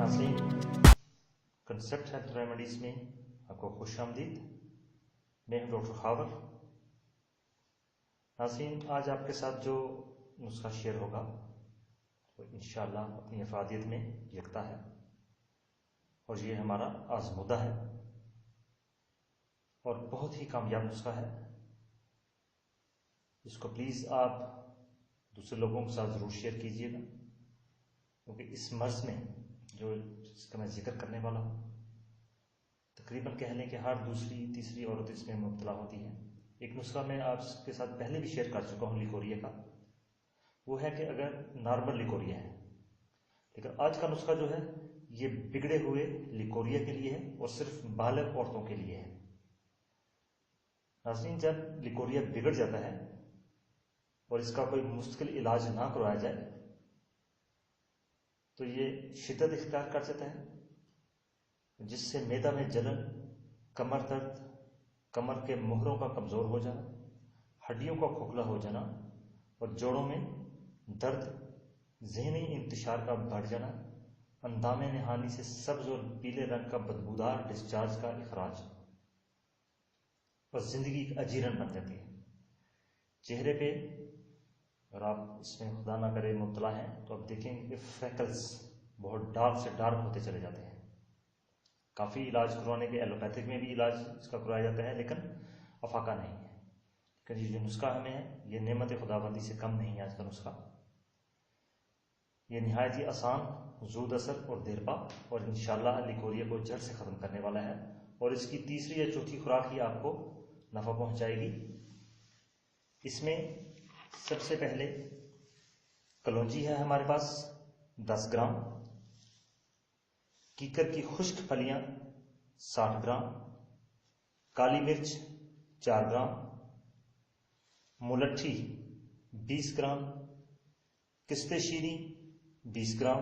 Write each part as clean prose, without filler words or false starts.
नाज़रीन, concept health remedies में आपको खुश आमदीद। मैं हूं डॉक्टर खावर। नाज़रीन, आज आपके साथ जो नुस्खा शेयर होगा वो इंशाअल्लाह अपनी अफादियत में यकता है और ये हमारा आज़मूदा है और बहुत ही कामयाब नुस्खा है। इसको प्लीज़ आप दूसरे लोगों के साथ ज़रूर शेयर कीजिएगा, क्योंकि इस मर्ज़ में जो इसका मैं जिक्र करने वाला हूँ, तकरीबन कह लें कि हर दूसरी तीसरी औरत इसमें मुब्तला होती है। एक नुस्खा मैं आपके साथ पहले भी शेयर कर चुका हूँ लिकोरिया का। वो है कि अगर नॉर्मल लिकोरिया है, लेकिन आज का नुस्खा जो है ये बिगड़े हुए लिकोरिया के लिए है और सिर्फ बालिग औरतों के लिए है। नाज़रीन, जब लिकोरिया बिगड़ जाता है और इसका कोई मुस्तकिल इलाज ना करवाया जाए तो ये शिद्दत इख्तियार कर जाता है, जिससे मैदा में जलन, कमर दर्द, कमर के मोहरों का कमज़ोर हो जाना, हड्डियों का खोखला हो जाना और जोड़ों में दर्द, ज़हनी इंतशार का बढ़ जाना, अंदामे नहानी से सब्ज और पीले रंग का बदबूदार डिस्चार्ज का इखराज और ज़िंदगी एक अजीरन बन जाती है। चेहरे पे अगर आप इसमें खुदा ना करे मुब्तला हैं तो आप देखेंगे कि फ्रैकल्स बहुत डार्क से डार्क होते चले जाते हैं। काफ़ी इलाज करवाने के एलोपैथिक में भी इलाज इसका करवाया जाता है, लेकिन अफाका नहीं है। लेकिन ये जो नुस्खा हमें है ये नेमत खुदाबंदी से कम नहीं है। आज का नुस्खा ये नहायत ही आसान, ज़ूद असर और देरपा और इंशाअल्लाह लिकोरिया को जड़ से ख़त्म करने वाला है और इसकी तीसरी या चौथी खुराक ही आपको नफ़ा पहुँचाएगी। इसमें सबसे पहले कलौंजी है हमारे पास 10 ग्राम, कीकर की खुश्क फलियां 60 ग्राम, काली मिर्च 4 ग्राम, मुलट्ठी 20 ग्राम, किस्ते शीरी 20 ग्राम,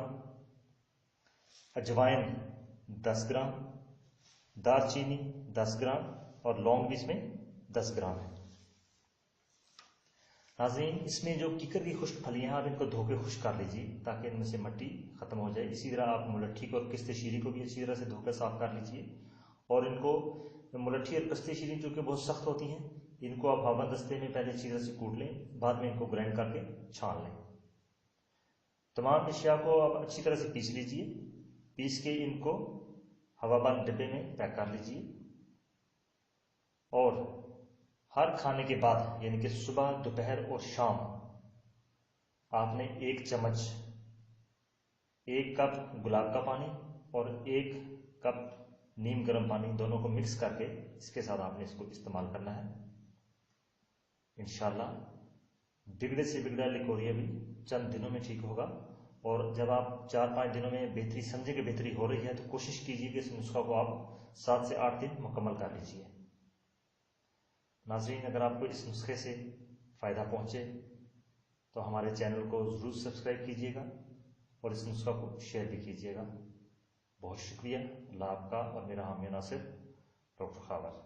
अजवाइन 10 ग्राम, दालचीनी 10 ग्राम और लौंग भी इसमें 10 ग्राम है। नाज़रीन, इसमें जो कीकर की खुश्क फलियां हैं आप इनको धो के खुश्क कर लीजिए ताकि इनमें से मिट्टी खत्म हो जाए। इसी तरह आप मुलट्ठी को और किस्ते शीरी को भी अच्छी तरह से धोकर साफ कर लीजिए और इनको मुलट्ठी और किस्ते शीरी जो कि बहुत सख्त होती हैं, इनको आप हवा दस्ते में पहले अच्छी तरह से कूट लें, बाद में इनको ग्राइंड करके छान लें। तमाम अशिया को आप अच्छी तरह से पीस लीजिए। पीस के इनको हवाबंद डिब्बे में पैक कर लीजिए और हर खाने के बाद यानी कि सुबह, दोपहर और शाम आपने 1 चम्मच, 1 कप गुलाब का पानी और 1 कप नीम गर्म पानी दोनों को मिक्स करके इसके साथ आपने इसको इस्तेमाल करना है। इंशाअल्लाह बिगड़े से बिगड़ा लिकोरिया भी चंद दिनों में ठीक होगा और जब आप 4-5 दिनों में बेहतरी समझे कि बेहतरी हो रही है तो कोशिश कीजिए कि इस नुस्खा को आप 7 से 8 दिन मुकम्मल कर लीजिए। नाज़रीन, अगर आपको इस नुस्खे से फ़ायदा पहुँचे तो हमारे चैनल को ज़रूर सब्सक्राइब कीजिएगा और इस नुस्खा को शेयर भी कीजिएगा। बहुत शुक्रिया। अल्लाह आपका और मेरा हामी नासिर डॉक्टर खावर।